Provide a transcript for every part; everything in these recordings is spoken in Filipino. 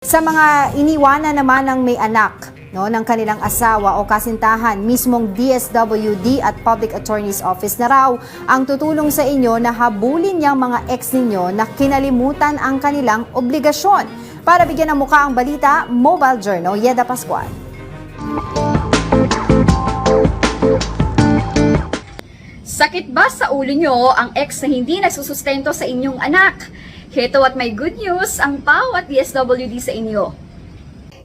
Sa mga iniwanan naman ng may anak ng kanilang asawa o kasintahan, mismong DSWD at Public Attorney's Office na raw ang tutulong sa inyo na habulin niyang mga ex ninyo na kinalimutan ang kanilang obligasyon. Para bigyan ng muka ang balita, Mobile Journal, Yeda Pascual. Sakit ba sa ulo nyo ang ex na hindi nagsusustento sa inyong anak? Heto at may good news ang PAW at DSWD sa inyo.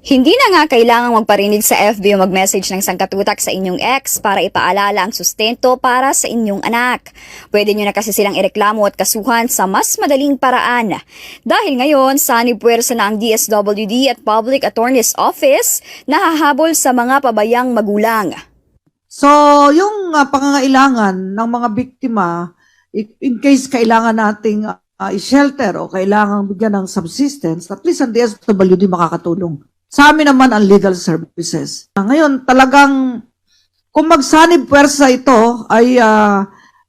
Hindi na nga kailangang magparinig sa FB o mag-message ng sangkatutak sa inyong ex para ipaalala ang sustento para sa inyong anak. Pwede nyo na kasi silang ireklamo at kasuhan sa mas madaling paraan. Dahil ngayon, sanib-puwersa na ang DSWD at Public Attorney's Office na hahabol sa mga pabayang magulang. So, yung pangangailangan ng mga biktima, in case kailangan nating i-shelter o kailangan bigyan ng subsistence, at least ang DSWD makakatulong. Sa amin naman ang legal services. Ngayon, talagang kung magsanib puwersa ito ay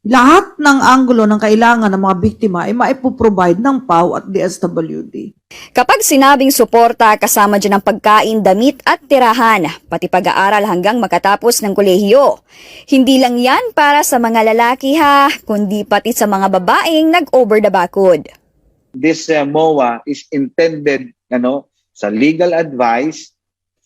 lahat ng anggulo ng kailangan ng mga biktima ay maipoprovide ng PAW at DSWD. Kapag sinabing suporta, kasama dyan ang pagkain, damit at tirahan, pati pag-aaral hanggang makatapos ng kolehiyo. Hindi lang yan para sa mga lalaki ha, kundi pati sa mga babaeng nag-over the bakod. This MOA is intended sa legal advice,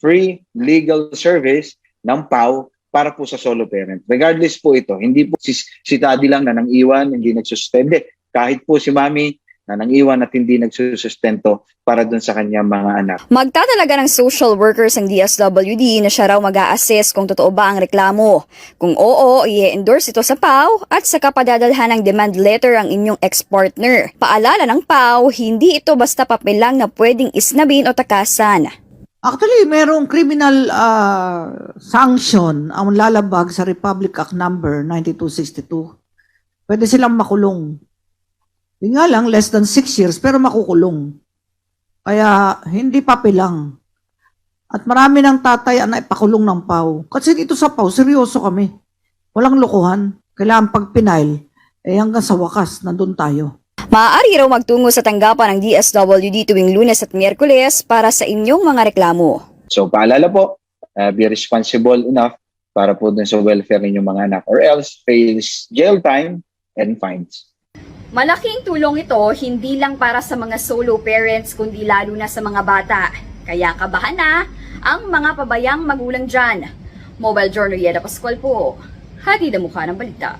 free legal service ng PAW para po sa solo parent. Regardless po ito, hindi po si daddy lang na nang-iwan, hindi nagsusustento. Kahit po si mami na nang-iwan at hindi nagsusustento para dun sa kanyang mga anak. Magtatalaga ng social workers ang DSWD na siya raw mag-a-assess kung totoo ba ang reklamo. Kung oo, i-endorse ito sa PAW at saka padadalhan ng demand letter ang inyong ex-partner. Paalala ng PAW, hindi ito basta papel lang na pwedeng isnabin o takasan. Actually, merong criminal sanction ang lalabag sa Republic Act number 9262. Pwede silang makulong. Yung nga lang, less than 6 years, pero makukulong. Kaya, hindi papel lang. At marami ng tatay na ipakulong ng PAW. Kasi dito sa PAW, seryoso kami. Walang lokohan. Kailangan pag pinail, hanggang sa wakas, nandun tayo. Maaari raw magtungo sa tanggapan ng DSWD tuwing Lunes at Miyerkules para sa inyong mga reklamo. So paalala po, be responsible enough para po dun sa welfare ninyong mga anak or else face jail time and fines. Malaking tulong ito hindi lang para sa mga solo parents kundi lalo na sa mga bata. Kaya kabahan na ang mga pabayang magulang dyan. Mobile Journal, Yeda Pascual po. Hatid ang mukha ng balita.